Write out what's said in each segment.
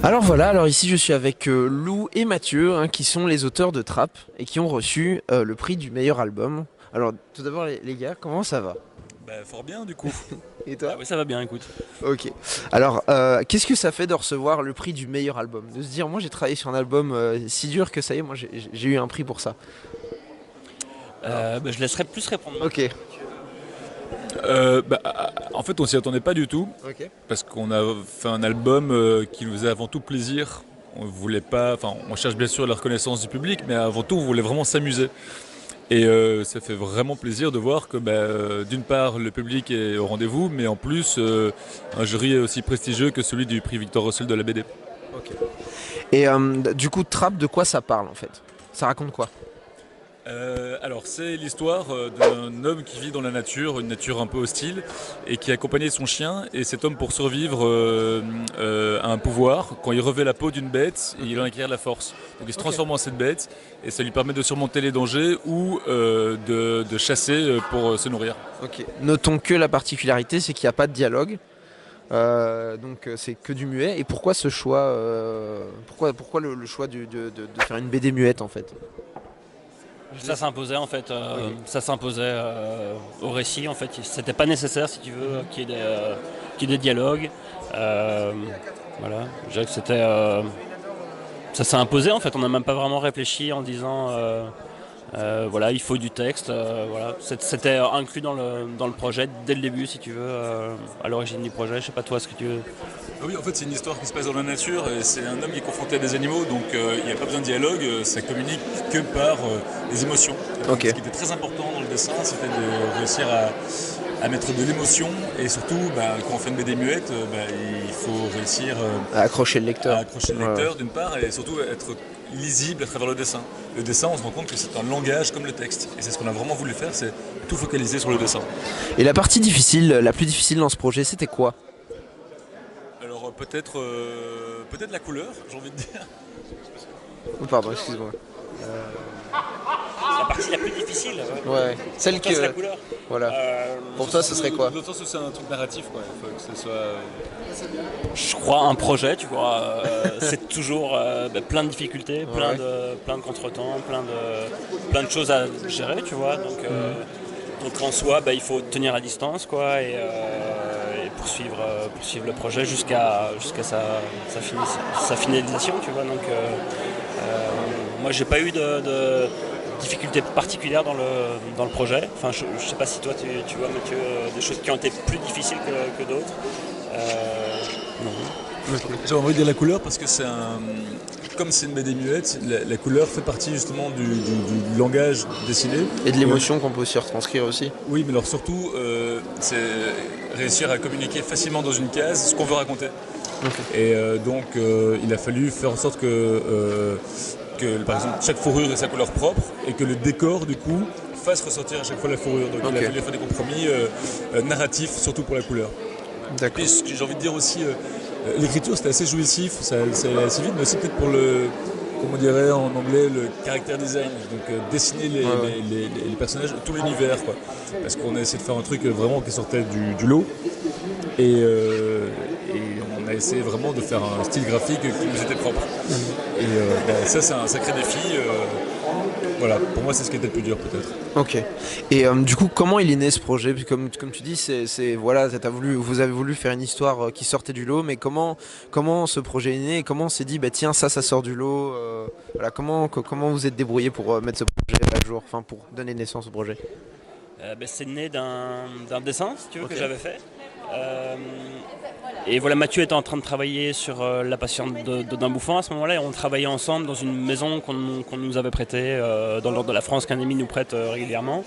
Alors voilà, alors ici je suis avec Lou et Mathieu, hein, qui sont les auteurs de Trap et qui ont reçu le prix du meilleur album. Alors tout d'abord les gars, comment ça va? Bah, fort bien du coup. Et Ah toi? oui, ça va bien, écoute. Ok. Alors qu'est-ce que ça fait de recevoir le prix du meilleur album? De se dire, moi j'ai travaillé sur un album si dur que ça y est, moi j'ai eu un prix pour ça. Alors, Je laisserai plus répondre. ok. En fait, on s'y attendait pas du tout Ok. parce qu'on a fait un album qui nous faisait avant tout plaisir. On voulait pas, enfin, on cherche bien sûr la reconnaissance du public, mais avant tout, on voulait vraiment s'amuser. Et ça fait vraiment plaisir de voir que, d'une part, le public est au rendez-vous, mais en plus, un jury aussi prestigieux que celui du prix Victor Russell de la BD. Ok. Et du coup, Trap, de quoi ça parle en fait? Ça raconte quoi? Alors c'est l'histoire d'un homme qui vit dans la nature, une nature un peu hostile, et qui a accompagné son chien. Et cet homme, pour survivre, a un pouvoir. Quand il revêt la peau d'une bête, il en acquiert la force. Donc il se transforme en cette bête, et ça lui permet de surmonter les dangers ou de chasser pour se nourrir. Ok. Notons que la particularité, c'est qu'il n'y a pas de dialogue. Donc c'est que du muet. Et pourquoi ce choix pourquoi le choix de faire une BD muette en fait? Ça s'imposait en fait, Ok. ça s'imposait au récit en fait. C'était pas nécessaire si tu veux qu'il y ait des dialogues. Euh, voilà, je dirais que ça s'est imposé en fait. On n'a même pas vraiment réfléchi en disant voilà, il faut du texte. Voilà. C'était inclus dans le projet dès le début si tu veux, à l'origine du projet. Je sais pas toi ce que tu veux. Ah oui, en fait, c'est une histoire qui se passe dans la nature, et c'est un homme qui est confronté à des animaux, donc il n'y a pas besoin de dialogue, ça communique que par les émotions. Et donc, Ok. ce qui était très important dans le dessin, c'était de réussir à mettre de l'émotion, et surtout, quand on fait une BD muette, il faut réussir À accrocher le à lecteur. accrocher le Ouais. lecteur d'une part, et surtout être lisible à travers le dessin. Le dessin, on se rend compte que c'est un langage comme le texte, et c'est ce qu'on a vraiment voulu faire, c'est tout focaliser sur le dessin. Et la partie difficile, la plus difficile dans ce projet, c'était quoi? Alors peut-être la couleur, j'ai envie de dire. Oh, pardon, excuse-moi. La partie la plus difficile, Ouais. Celle pour toi, c'est la que. couleur. Voilà. Pour toi, ce serait quoi? Dans le sens où c'est un truc narratif, quoi. Il faut que ce soit. Je crois un projet, tu vois, c'est toujours plein de difficultés, Ouais. plein de contretemps, plein de choses à gérer, tu vois. Donc en soi, il faut tenir à distance, quoi, et poursuivre le projet jusqu'à sa finalisation, tu vois. Moi, j'ai pas eu de difficultés particulières dans le projet. Enfin, je sais pas si toi, tu vois, Mathieu, des choses qui ont été plus difficiles que d'autres. Non. J'ai envie de dire la couleur parce que comme c'est une BD muette, la couleur fait partie justement du langage dessiné. Et de l'émotion qu'on peut aussi retranscrire aussi. Oui, mais alors surtout, c'est réussir à communiquer facilement dans une case ce qu'on veut raconter. Ok. Et il a fallu faire en sorte que, par exemple, chaque fourrure ait sa couleur propre et que le décor, du coup, fasse ressortir à chaque fois la fourrure. Donc il a Ok. fallu faire des compromis narratifs, surtout pour la couleur. D'accord. Et ce que j'ai envie de dire aussi, l'écriture c'était assez jouissif, ça allait assez vite, mais aussi peut-être pour comme on dirait en anglais, le character design, donc dessiner Ouais, ouais. les personnages, tout l'univers, quoi. Parce qu'on a essayé de faire un truc vraiment qui sortait du lot, et on a essayé vraiment de faire un style graphique qui nous était propre. Et ça c'est un sacré défi. Voilà, pour moi c'est ce qui était le plus dur peut-être. Ok. Et du coup, comment il est né ce projet? Puis comme tu dis, voilà, vous avez voulu faire une histoire qui sortait du lot, mais comment ce projet est né et comment on s'est dit, bah tiens, ça sort du lot. Voilà, comment vous êtes débrouillé pour mettre ce projet à jour, enfin pour donner naissance au projet? C'est né d'un dessin, si tu veux, Ok. que j'avais fait. Euh, et voilà, Mathieu était en train de travailler sur La Patiente d'un bouffon à ce moment-là, et on travaillait ensemble dans une maison qu'on nous avait prêtée dans le nord de la France, qu'un ami nous prête régulièrement.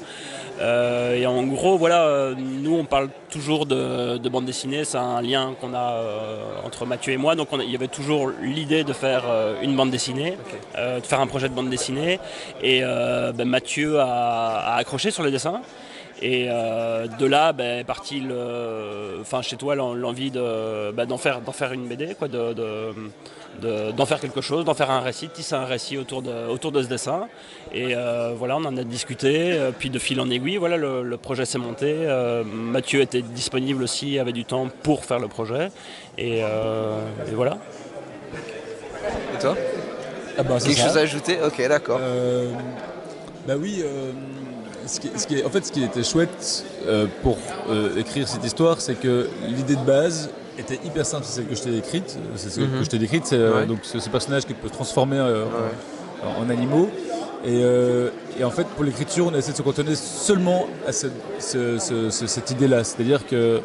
Et en gros, voilà, nous on parle toujours de bande dessinée, c'est un lien qu'on a entre Mathieu et moi, donc il y avait toujours l'idée de faire une bande dessinée, Ok. de faire un projet de bande dessinée, et Mathieu a accroché sur les dessins. Et de là est parti chez toi l'envie d'en faire une BD, quoi, d'en faire quelque chose, d'en faire un récit, de tisser un récit autour de ce dessin. Et voilà, on en a discuté, puis de fil en aiguille, voilà, le projet s'est monté. Mathieu était disponible aussi, avait du temps pour faire le projet. Et voilà. Toi, Ah bah, c'est quelque ça. chose à ajouter? Ok, d'accord. Bah oui, ce qui était chouette pour écrire cette histoire, c'est que l'idée de base était hyper simple, c'est celle que je t'ai écrite. C'est ce que je t'ai décrite, c'est Ouais. donc ce personnage qui peut se transformer Ouais. en animaux. Et en fait, pour l'écriture, on a essayé de se cantonner seulement à cette idée-là. C'est-à-dire que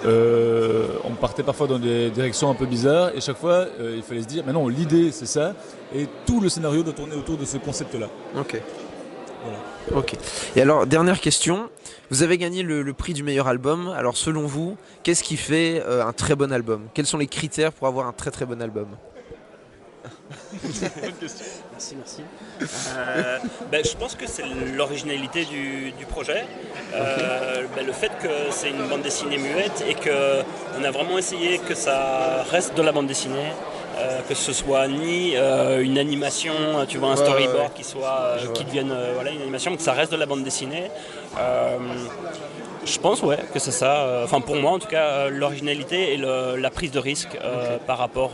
on partait parfois dans des directions un peu bizarres, et chaque fois, il fallait se dire, mais non, l'idée, c'est ça, et tout le scénario doit tourner autour de ce concept-là. Ok. Voilà. Ok. Et alors, dernière question. Vous avez gagné le prix du meilleur album. Alors, selon vous, qu'est-ce qui fait un très bon album? Quels sont les critères pour avoir un très très bon album? Merci. Je pense que c'est l'originalité du projet. Le fait que c'est une bande dessinée muette et qu'on a vraiment essayé que ça reste de la bande dessinée. Que ce soit ni une animation, tu vois, un storyboard qui devienne une animation, que ça reste de la bande dessinée. Je pense que c'est ça. Enfin pour moi en tout cas, l'originalité et la prise de risque par rapport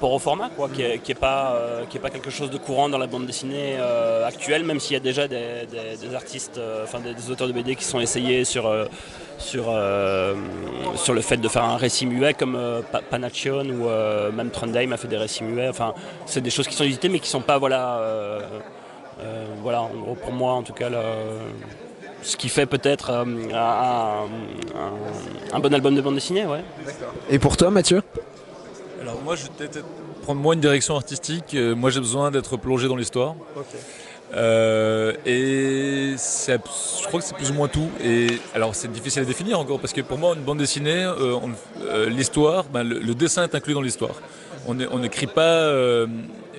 au format, quoi, qui est pas quelque chose de courant dans la bande dessinée actuelle, même s'il y a déjà des artistes, des auteurs de BD qui sont essayés sur le fait de faire un récit muet comme Panaccion ou même Trondheim a fait des récits muets. Enfin, c'est des choses qui sont hésitées mais qui sont pas en gros, pour moi en tout cas ce qui fait peut-être un bon album de bande dessinée. Ouais. Et pour toi, Mathieu? Alors moi, je vais peut-être prendre une direction artistique. Moi, j'ai besoin d'être plongé dans l'histoire. Je crois que c'est plus ou moins tout. Et alors, c'est difficile à définir encore parce que pour moi, une bande dessinée, l'histoire, le dessin est inclus dans l'histoire. On n'écrit pas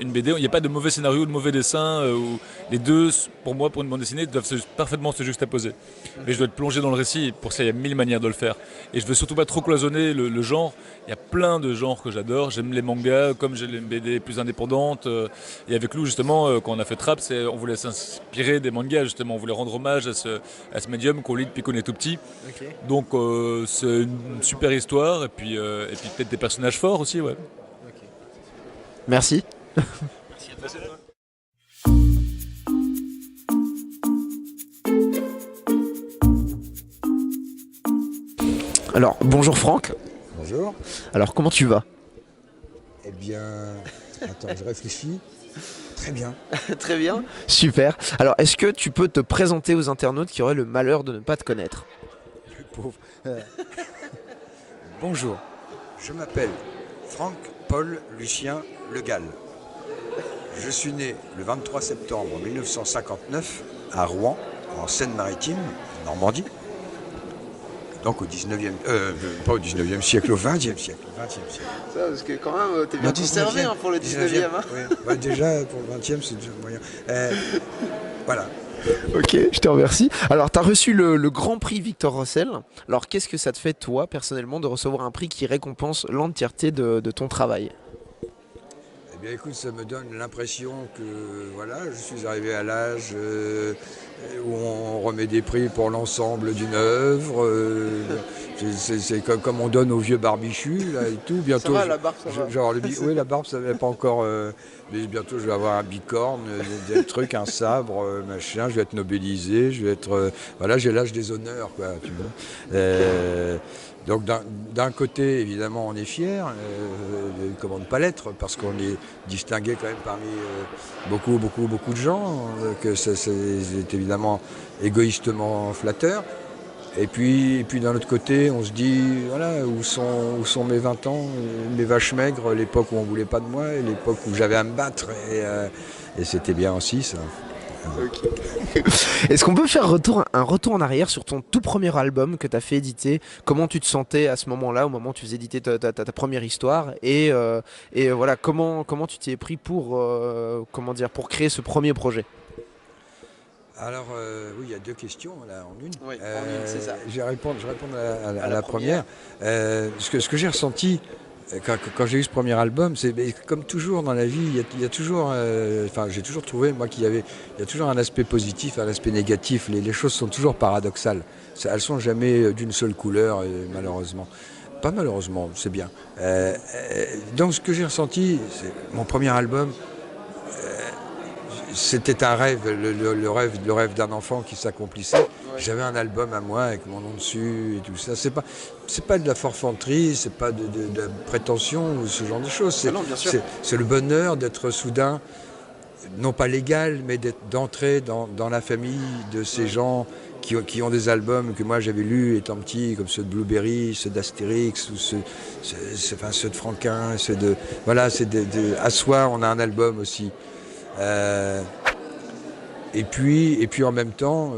une BD, il n'y a pas de mauvais scénario, de mauvais dessin. Où les deux, pour moi, pour une bande dessinée, doivent parfaitement se juxtaposer. Mais je dois être plongé dans le récit, et pour ça, il y a 1000 manières de le faire. Et je veux surtout pas trop cloisonner le genre. Il y a plein de genres que j'adore. J'aime les mangas, comme j'ai les BD plus indépendantes. Et avec Lou, justement, quand on a fait Trap, on voulait s'inspirer des mangas, justement. On voulait rendre hommage à ce médium qu'on lit depuis qu'on est tout petit. Ok. Donc, c'est une super histoire. Et puis peut-être des personnages forts aussi, ouais. Merci. Alors, bonjour Franck. Bonjour. Alors, comment tu vas? Eh bien, attends, je réfléchis. Très bien. Très bien. Super. Alors, est-ce que tu peux te présenter aux internautes qui auraient le malheur de ne pas te connaître? Le pauvre. Bonjour. Je m'appelle Franck Paul Lucien Le Gall. Je suis né le 23 septembre 1959 à Rouen, en Seine-Maritime, en Normandie. Donc au 19e, pas au 19e siècle, au 20e siècle. Ça, parce que quand même, t'es Non, 19e, pour le 19e. Oui. Ouais, déjà, pour le 20e, c'est déjà moyen. Voilà. Ok, je te remercie. Alors, tu as reçu le Grand Prix Victor Russell. Alors, qu'est-ce que ça te fait, toi, personnellement, de recevoir un prix qui récompense l'entièreté de ton travail? Eh bien, écoute, ça me donne l'impression que voilà, je suis arrivé à l'âge où on remet des prix pour l'ensemble d'une œuvre. C'est comme on donne aux vieux barbichus là, et tout. Bientôt, Ça va, la barbe, ça va. genre oui, la barbe, ça va pas encore. Mais bientôt, je vais avoir un bicorne, des trucs, un sabre, machin. Je vais être nobilisé. Je vais être. Voilà, j'ai l'âge des honneurs, quoi. Tu vois. Donc d'un côté, évidemment, on est fiers, comment ne pas l'être, parce qu'on est distingué quand même parmi beaucoup de gens, que c'est évidemment égoïstement flatteur. Et puis d'un autre côté, on se dit, voilà, où sont mes 20 ans, mes vaches maigres, l'époque où on ne voulait pas de moi, et l'époque où j'avais à me battre, et c'était bien aussi ça. Okay. Est-ce qu'on peut faire un retour en arrière sur ton tout premier album que tu as fait éditer? Comment tu te sentais à ce moment-là, au moment où tu faisais éditer ta première histoire? Et voilà, comment tu t'y es pris pour créer ce premier projet? Alors, oui, il y a deux questions là, en une. Oui, en une, c'est ça. Je vais répondre à la première. Ce que j'ai ressenti quand j'ai eu ce premier album, c'est comme toujours dans la vie, il y a toujours, j'ai toujours trouvé moi il y a toujours un aspect positif, un aspect négatif. Les choses sont toujours paradoxales. Elles sont jamais d'une seule couleur, malheureusement. pas malheureusement, c'est bien. Donc ce que j'ai ressenti, c'est mon premier album, c'était un rêve, le rêve d'un enfant qui s'accomplissait. Ouais. J'avais un album à moi avec mon nom dessus et tout ça. C'est pas de la forfanterie, c'est pas de la prétention ou ce genre de choses. C'est le bonheur d'être soudain, non pas légal, mais d'entrer dans la famille de ces gens qui ont des albums que moi j'avais lus étant petit, comme ceux de Blueberry, ceux d'Astérix, ou ceux de Franquin, voilà, à soi on a un album aussi. Et puis en même temps,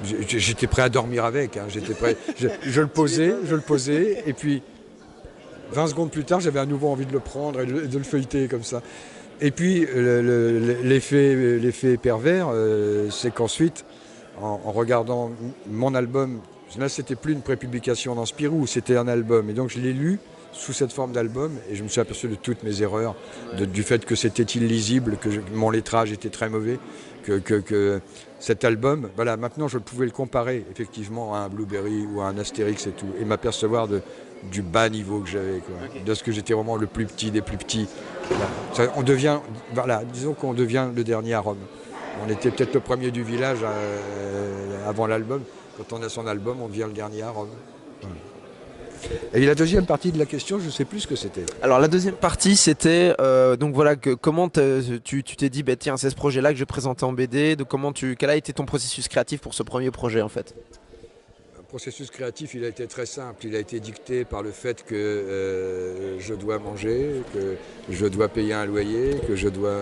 j'étais prêt à dormir avec. J'étais prêt. Je le posais, et puis 20 secondes plus tard, j'avais à nouveau envie de le prendre et de le feuilleter comme ça. Et puis l'effet pervers, c'est qu'ensuite, en regardant mon album, là c'était plus une prépublication dans Spirou, c'était un album, et donc je l'ai lu sous cette forme d'album, et je me suis aperçu de toutes mes erreurs, du fait que c'était illisible, que mon lettrage était très mauvais, que cet album, voilà, maintenant je pouvais le comparer effectivement à un Blueberry ou à un Astérix et tout, et m'apercevoir du bas niveau que j'avais, de ce que j'étais vraiment le plus petit des plus petits. Voilà. Disons qu'on devient le dernier à Rome. On était peut-être le premier du village avant l'album. Quand on a son album, on devient le dernier à Rome. Voilà. Et la deuxième partie de la question, je ne sais plus ce que c'était. Alors la deuxième partie, c'était donc voilà, comment tu t'es dit, bah, tiens, c'est ce projet-là que je vais présenter en BD. Quel a été ton processus créatif pour ce premier projet en fait? Le processus créatif, il a été très simple. Il a été dicté par le fait que je dois manger, que je dois payer un loyer, que je dois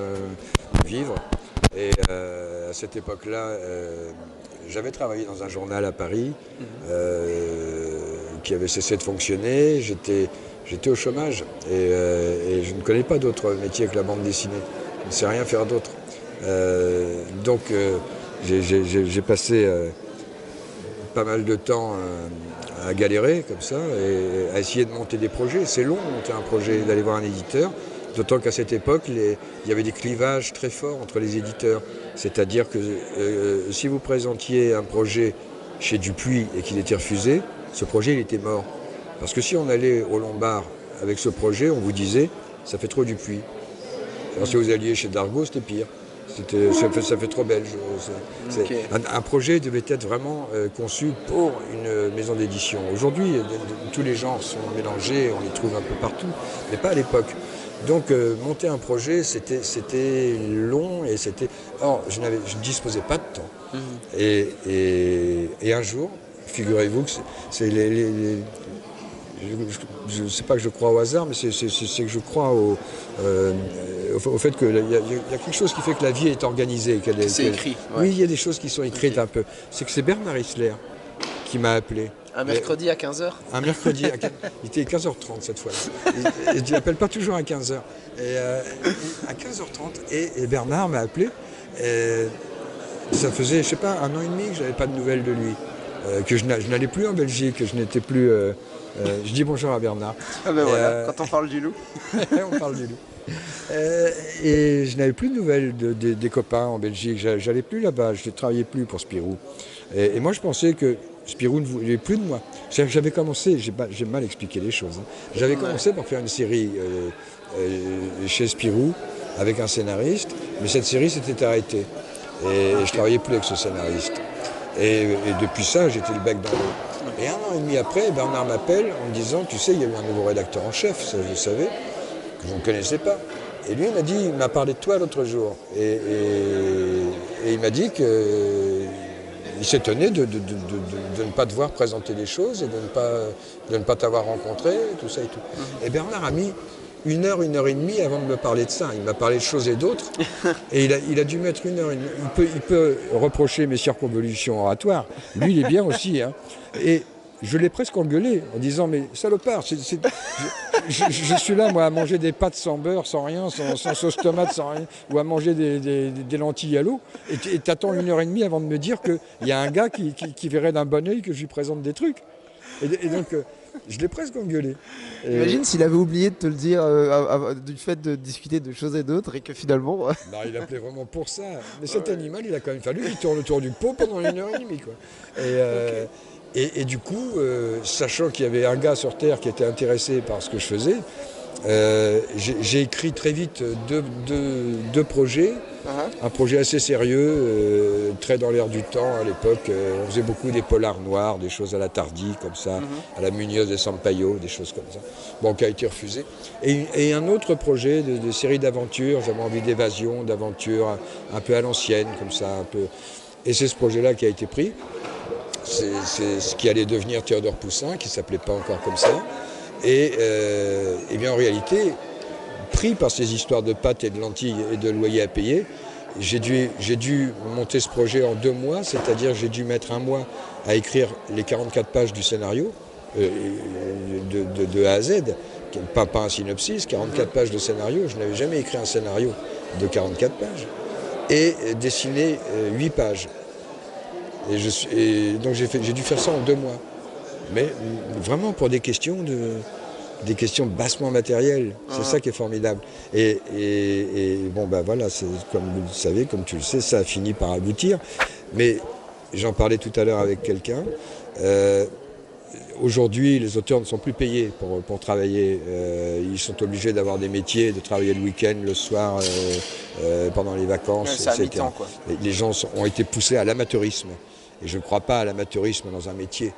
vivre. Et à cette époque-là, j'avais travaillé dans un journal à Paris qui avait cessé de fonctionner. J'étais au chômage et je ne connais pas d'autre métier que la bande dessinée. Je ne sais rien faire d'autre. Donc j'ai passé pas mal de temps à galérer comme ça et à essayer de monter des projets. C'est long de monter un projet, d'aller voir un éditeur. D'autant qu'à cette époque, il y avait des clivages très forts entre les éditeurs. C'est-à-dire que si vous présentiez un projet chez Dupuis et qu'il était refusé, ce projet il était mort. Parce que si on allait au Lombard avec ce projet, on vous disait « ça fait trop Dupuis ». Alors si vous alliez chez Dargaud, c'était pire. Ça fait trop belge. Okay. Un projet devait être vraiment conçu pour une maison d'édition. Aujourd'hui, tous les genres sont mélangés, on les trouve un peu partout, mais pas à l'époque. Donc monter un projet, c'était long et c'était... Or, je ne disposais pas de temps. Et un jour, figurez-vous que c'est je ne sais pas que je crois au hasard, mais c'est que je crois au fait qu'il y a quelque chose qui fait que la vie est organisée. C'est écrit. Ouais. Oui, il y a des choses qui sont écrites un peu. C'est que c'est Bernard Isler qui m'a appelé. Un mercredi à 15h. Un mercredi, il était 15h30 cette fois-là. Je n'appelle pas toujours à 15h. Et à 15h30, et Bernard m'a appelé. Et ça faisait, je sais pas, 1 an et demi que je n'avais pas de nouvelles de lui. Que je n'allais plus en Belgique, que je n'étais plus... je dis bonjour à Bernard. Ah ben voilà, quand on parle du loup. On parle du loup. Et je n'avais plus de nouvelles des copains en Belgique. J'allais plus là-bas, je ne travaillais plus pour Spirou. Et moi, je pensais que Spirou ne voulait plus de moi. J'avais commencé, j'ai mal expliqué les choses. J'avais commencé par faire une série chez Spirou avec un scénariste, mais cette série s'était arrêtée. Et je ne travaillais plus avec ce scénariste. Et depuis ça, j'étais le bec dans l'eau. Et 1 an et demi après, Bernard m'appelle en me disant, tu sais, il y a eu un nouveau rédacteur en chef, ça je le savais, que je ne connaissais pas. Et lui, il m'a parlé de toi l'autre jour. Et il m'a dit qu'il s'étonnait de ne pas te voir présenter des choses et de ne pas t'avoir rencontré, tout ça et tout. Et Bernard a mis 1 heure, 1 heure et demie avant de me parler de ça. Il m'a parlé de choses et d'autres. Et il a dû mettre 1 heure et demie. Il peut reprocher mes circonvolutions oratoires. Lui, il est bien aussi. Hein. Et je l'ai presque engueulé en disant, mais salopard, je suis là, moi, à manger des pâtes sans beurre, sans rien, sans sauce tomate, sans rien, ou à manger des lentilles à l'eau. Et t'attends 1 heure et demie avant de me dire qu'il y a un gars qui verrait d'un bon œil que je lui présente des trucs. Et donc... Je l'ai presque engueulé. Et- Imagine s'il avait oublié de te le dire du fait de discuter de choses et d'autres et que finalement. Non, il appelait vraiment pour ça. Mais cet animal, il a quand même fallu qu'il tourne autour du pot pendant 1 heure et demie, quoi. Et du coup, sachant qu'il y avait un gars sur Terre qui était intéressé par ce que je faisais, j'ai écrit très vite deux projets. Un projet assez sérieux, très dans l'air du temps à l'époque. On faisait beaucoup des polars noirs, des choses à la Tardy, comme ça, à la Muñoz de Sampaio, des choses comme ça. Bon, qui a été refusé. Et un autre projet de série d'aventures, j'avais envie d'évasion, d'aventure, un peu à l'ancienne, comme ça, un peu. Et c'est ce projet-là qui a été pris. C'est ce qui allait devenir Théodore Poussin, qui ne s'appelait pas encore comme ça. Et bien en réalité, pris par ces histoires de pâtes et de lentilles et de loyers à payer, j'ai dû monter ce projet en 2 mois, c'est-à-dire j'ai dû mettre 1 mois à écrire les 44 pages du scénario, de A à Z, pas un synopsis, 44 pages de scénario, je n'avais jamais écrit un scénario de 44 pages, et dessiner 8 pages. Et donc j'ai dû faire ça en 2 mois, mais vraiment pour des questions bassement matérielles. C'est ça qui est formidable. Et bon, ben voilà, comme vous le savez, comme tu le sais, ça a fini par aboutir. Mais j'en parlais tout à l'heure avec quelqu'un. Aujourd'hui, les auteurs ne sont plus payés pour travailler. Ils sont obligés d'avoir des métiers, de travailler le week-end, le soir, pendant les vacances, c'est à etc. mi-temps, quoi. Les gens ont été poussés à l'amateurisme. Et je ne crois pas à l'amateurisme dans un métier.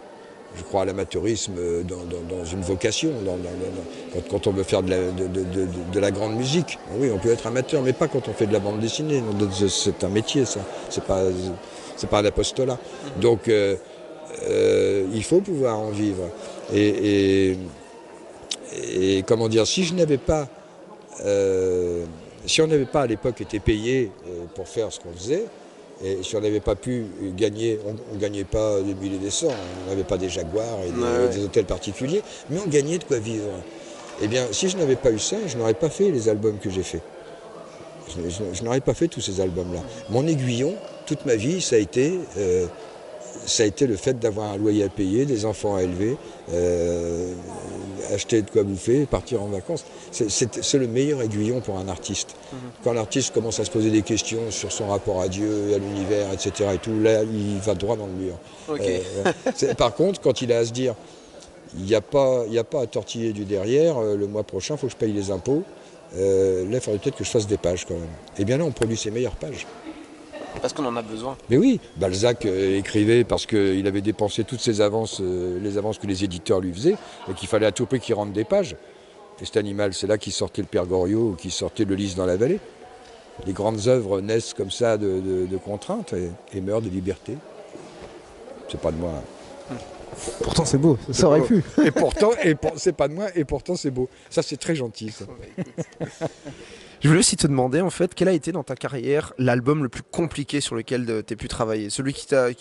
Je crois à l'amateurisme dans une vocation, quand on veut faire de la grande musique. Oui, on peut être amateur, mais pas quand on fait de la bande dessinée. C'est un métier, ça. C'est pas un apostolat. Donc, il faut pouvoir en vivre. Et comment dire, si on n'avait pas à l'époque été payé pour faire ce qu'on faisait, et si on n'avait pas pu gagner, on ne gagnait pas des milliers et des cents, on n'avait pas des Jaguars et des hôtels particuliers, mais on gagnait de quoi vivre. Eh bien, si je n'avais pas eu ça, je n'aurais pas fait les albums que j'ai faits. Je n'aurais pas fait tous ces albums-là. Mon aiguillon, toute ma vie, ça a été le fait d'avoir un loyer à payer, des enfants à élever, acheter de quoi bouffer, partir en vacances. C'est le meilleur aiguillon pour un artiste. Quand l'artiste commence à se poser des questions sur son rapport à Dieu, à l'univers, etc., et tout, là, il va droit dans le mur. Par contre, quand il a à se dire, il n'y a pas à tortiller du derrière, le mois prochain, il faut que je paye les impôts, là, il faudrait peut-être que je fasse des pages quand même. Et bien là, on produit ses meilleures pages. Parce qu'on en a besoin. Mais oui, Balzac écrivait parce qu'il avait dépensé toutes ses avances, les avances que les éditeurs lui faisaient, et qu'il fallait à tout prix qu'il rentre des pages. Et cet animal, c'est là qu'il sortait le Père Goriot, qu'il sortait le Lys dans la vallée. Les grandes œuvres naissent comme ça de contraintes et meurent de liberté. C'est pas de moi. Pourtant, c'est beau, ça aurait pu. Et pourtant, c'est pas de moi, et pourtant c'est beau. Ça, c'est très gentil, ça. Je voulais aussi te demander, en fait, quel a été dans ta carrière l'album le plus compliqué sur lequel tu as pu travailler? Celui qui t'a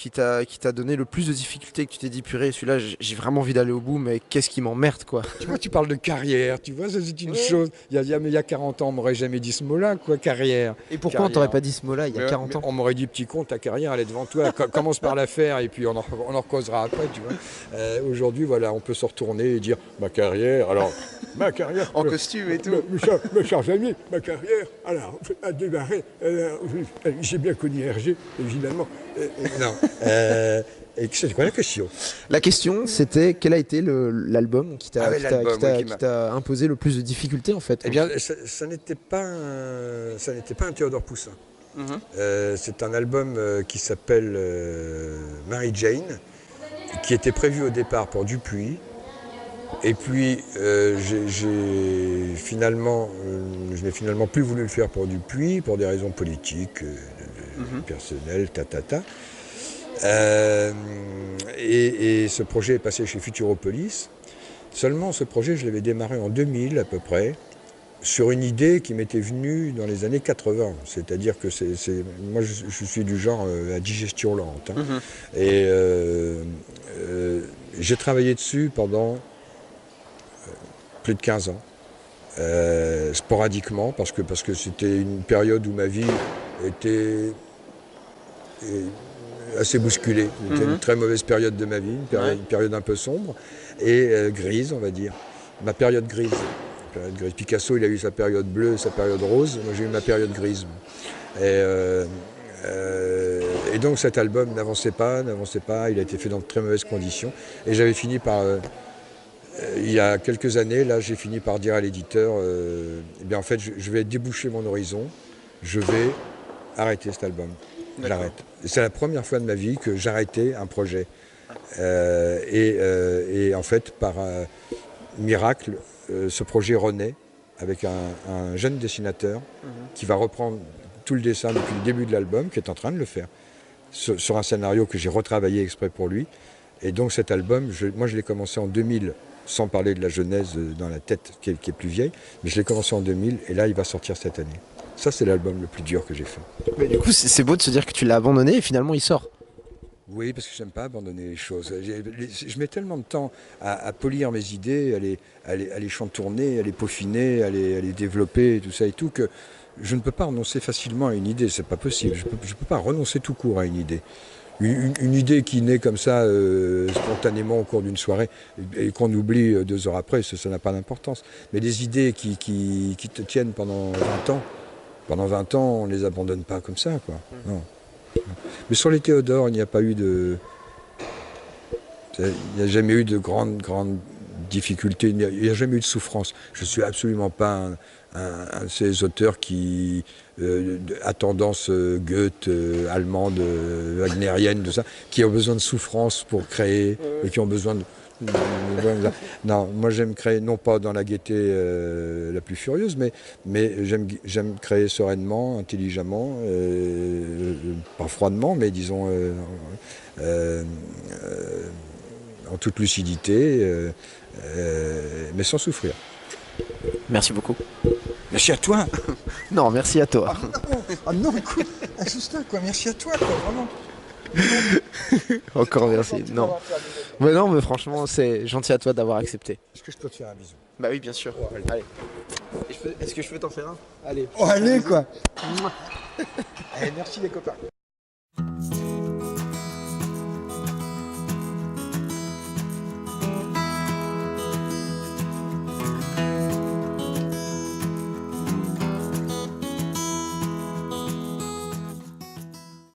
donné le plus de difficultés, que tu t'es dit, purée, celui-là, j'ai vraiment envie d'aller au bout, mais qu'est-ce qui m'emmerde, quoi. Tu vois, tu parles de carrière, tu vois, ça c'est une chose. Il y a 40 ans, on m'aurait jamais dit ce mot-là, quoi, carrière. Et pourquoi on t'aurait pas dit ce mot-là il y a 40 ans? On m'aurait dit, petit con, ta carrière, elle est devant toi, commence par la faire, et puis on en causera après, tu vois. Aujourd'hui, voilà, on peut se retourner et dire, ma carrière, alors, ma carrière. En costume et tout. Mes chers amis, ma carrière, alors, a démarré, j'ai bien connu Hergé, évidemment. Non. Et c'est quoi la question? La question, c'était quel a été l'album qui t'a l'album, qui t'a imposé le plus de difficultés, en fait? Eh bien, ça n'était pas un Théodore Poussin. C'est un album qui s'appelle Mary Jane, qui était prévu au départ pour Dupuis. Et puis, je n'ai finalement plus voulu le faire pour Dupuis, pour des raisons politiques, personnelles, et ce projet est passé chez Futuropolis. Seulement, ce projet, je l'avais démarré en 2000 à peu près, sur une idée qui m'était venue dans les années 80. C'est-à-dire que moi, je suis du genre à digestion lente. Et j'ai travaillé dessus pendant plus de 15 ans, sporadiquement, parce que c'était une période où ma vie était assez bousculé. C'était une très mauvaise période de ma vie, une période un peu sombre et grise, on va dire. Ma période grise. Picasso, il a eu sa période bleue, sa période rose. Moi, j'ai eu ma période grise. Et donc cet album n'avançait pas. Il a été fait dans de très mauvaises conditions. Et j'avais fini par... il y a quelques années, là, j'ai fini par dire à l'éditeur, eh bien, en fait, je vais déboucher mon horizon. Je vais arrêter cet album. J'arrête. C'est la première fois de ma vie que j'arrêtais un projet. Et en fait, par miracle, ce projet renaît avec un jeune dessinateur qui va reprendre tout le dessin depuis le début de l'album, qui est en train de le faire, sur un scénario que j'ai retravaillé exprès pour lui. Et donc cet album, moi je l'ai commencé en 2000, sans parler de la genèse dans la tête qui est plus vieille, mais je l'ai commencé en 2000 et là il va sortir cette année. Ça c'est l'album le plus dur que j'ai fait. Mais du coup, c'est beau de se dire que tu l'as abandonné et finalement il sort. Oui, parce que j'aime pas abandonner les choses. Je mets tellement de temps à polir mes idées, à les chantourner, à les peaufiner, à les développer, tout ça et tout, que je ne peux pas renoncer facilement à une idée. C'est pas possible. Je peux pas renoncer tout court à une idée. Une idée qui naît comme ça spontanément au cours d'une soirée et qu'on oublie 2 heures après, ça n'a pas d'importance. Mais des idées qui te tiennent pendant 20 ans, on ne les abandonne pas comme ça, quoi. Non. Mais sur les Théodore, il n'y a pas eu de... Il n'y a jamais eu de grandes difficultés, il n'y a jamais eu de souffrance. Je ne suis absolument pas un de ces auteurs qui, à tendance Goethe, allemande, wagnérienne, tout ça, qui ont besoin de souffrance pour créer et qui ont besoin de... Non, moi j'aime créer, non pas dans la gaieté la plus furieuse, mais j'aime créer sereinement, intelligemment, pas froidement, mais disons en toute lucidité, mais sans souffrir. Merci beaucoup. Merci à toi. Non, merci à toi. Ah non, écoute, Justin, quoi, merci à toi, quoi, vraiment. Encore merci. Non. Mais non, mais franchement, c'est gentil à toi d'avoir accepté. Est-ce que je peux te faire un bisou? Bah oui, bien sûr. Allez. Est-ce que je peux t'en faire un? Allez. Oh, allez, quoi. Allez, merci les copains.